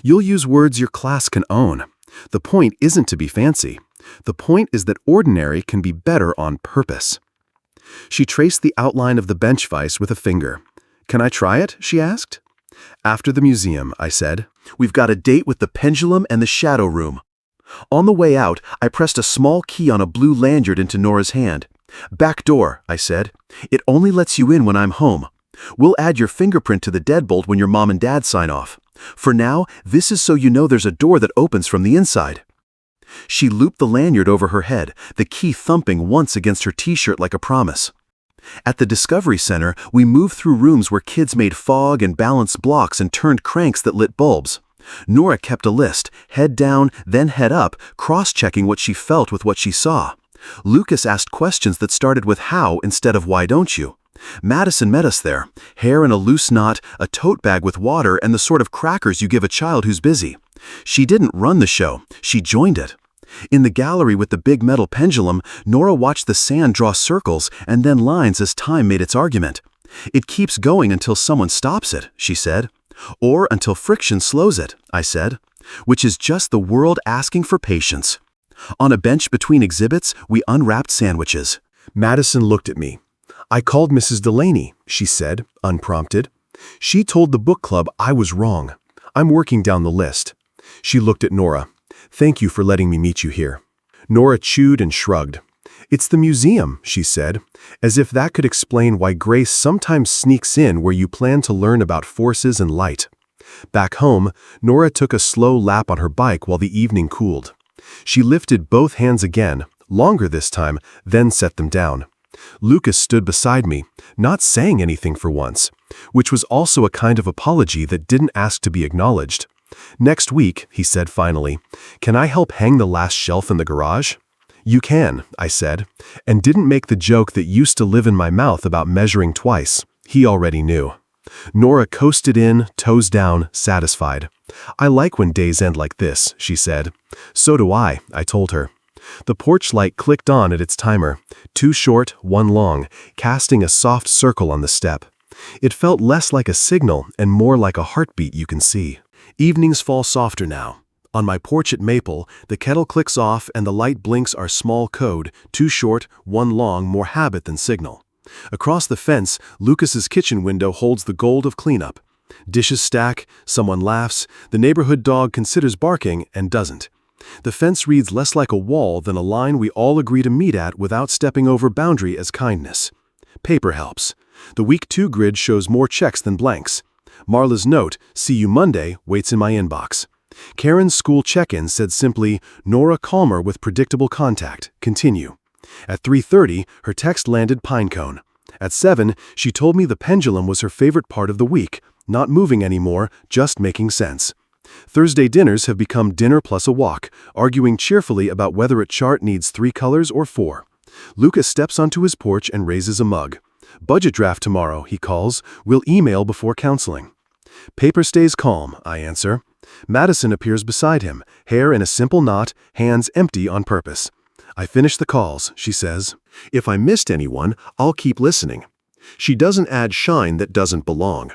You'll use words your class can own. The point isn't to be fancy. The point is that ordinary can be better on purpose." She traced the outline of the bench vise with a finger. "Can I try it?" she asked. "After the museum," I said. "We've got a date with the pendulum and the shadow room." On the way out, I pressed a small key on a blue lanyard into Nora's hand. "Backdoor," I said. "It only lets you in when I'm home. We'll add your fingerprint to the deadbolt when your mom and dad sign off. For now, this is so you know there's a door that opens from the inside." She looped the lanyard over her head, the key thumping once against her t-shirt like a promise. At the Discovery Center, we moved through rooms where kids made fog and balanced blocks and turned cranks that lit bulbs. Nora kept a list, head down, then head up, cross-checking what she felt with what she saw. Lucas asked questions that started with how instead of why don't you. Madison met us there, hair in a loose knot, a tote bag with water, and the sort of crackers you give a child who's busy. She didn't run the show, she joined it. In the gallery with the big metal pendulum, Nora watched the sand draw circles and then lines as time made its argument. "It keeps going until someone stops it," she said. "Or until friction slows it," I said. Which is just the world asking for patience. On a bench between exhibits, we unwrapped sandwiches. Madison looked at me. "I called Mrs. Delaney," she said, unprompted. "She told the book club I was wrong. I'm working down the list." She looked at Nora. "Thank you for letting me meet you here." Nora chewed and shrugged. "It's the museum," she said, as if that could explain why grace sometimes sneaks in where you plan to learn about forces and light. Back home, Nora took a slow lap on her bike while the evening cooled. She lifted both hands again, longer this time, then set them down. Lucas stood beside me, not saying anything for once, which was also a kind of apology that didn't ask to be acknowledged. "Next week," he said finally, "can I help hang the last shelf in the garage?" "You can," I said, and didn't make the joke that used to live in my mouth about measuring twice. He already knew. Nora coasted in, toes down, satisfied. "I like when days end like this," she said. "So do I told her. The porch light clicked on at its timer, 2 short, 1 long, casting a soft circle on the step. It felt less like a signal and more like a heartbeat you can see. Evenings fall softer now. On my porch at Maple, the kettle clicks off and the light blinks our small code, 2 short, 1 long, more habit than signal. Across the fence, Lucas's kitchen window holds the gold of cleanup. Dishes stack, someone laughs, the neighborhood dog considers barking and doesn't. The fence reads less like a wall than a line we all agree to meet at without stepping over boundary as kindness. Paper helps. The week 2 grid shows more checks than blanks. Marla's note, "See you Monday," waits in my inbox. Karen's school check-in said simply, "Nora calmer with predictable contact. Continue." At 3:30, her text landed pinecone. At 7, she told me the pendulum was her favorite part of the week, not moving anymore, just making sense. Thursday dinners have become dinner plus a walk, arguing cheerfully about whether a chart needs 3 colors or 4. Lucas steps onto his porch and raises a mug. "Budget draft tomorrow," he calls. "We'll email before counseling." Paper stays calm, I answer. Madison appears beside him, hair in a simple knot, hands empty on purpose. "I finish the calls," she says. "If I missed anyone, I'll keep listening." She doesn't add shine that doesn't belong.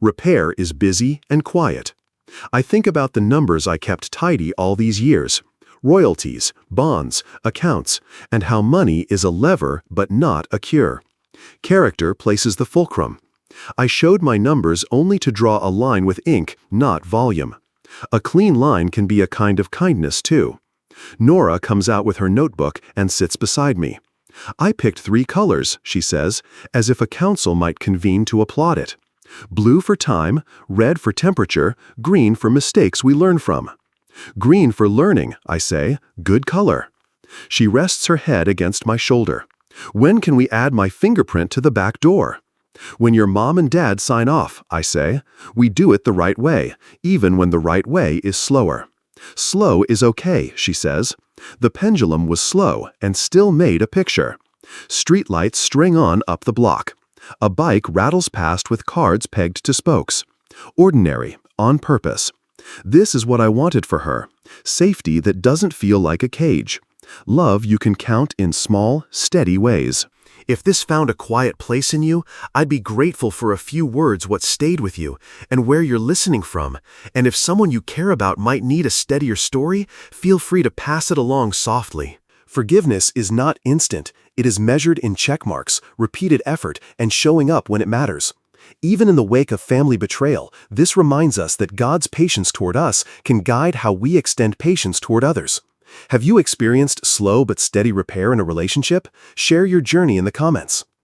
Repair is busy and quiet. I think about the numbers I kept tidy all these years. Royalties, bonds, accounts, and how money is a lever but not a cure. Character places the fulcrum. I showed my numbers only to draw a line with ink, not volume. A clean line can be a kind of kindness too. Nora comes out with her notebook and sits beside me. "I picked 3 colors," she says, as if a council might convene to applaud it. "Blue for time, red for temperature, green for mistakes we learn from." "Green for learning," I say. "Good color." She rests her head against my shoulder. "When can we add my fingerprint to the back door?" "When your mom and dad sign off," I say. "We do it the right way, even when the right way is slower." "Slow is okay," she says. The pendulum was slow and still made a picture. Streetlights string on up the block. A bike rattles past with cards pegged to spokes. Ordinary, on purpose. This is what I wanted for her. Safety that doesn't feel like a cage. Love you can count in small, steady ways. If this found a quiet place in you, I'd be grateful for a few words what stayed with you and where you're listening from. And if someone you care about might need a steadier story, feel free to pass it along softly. Forgiveness is not instant. It is measured in check marks, repeated effort, and showing up when it matters. Even in the wake of family betrayal, this reminds us that God's patience toward us can guide how we extend patience toward others. Have you experienced slow but steady repair in a relationship? Share your journey in the comments.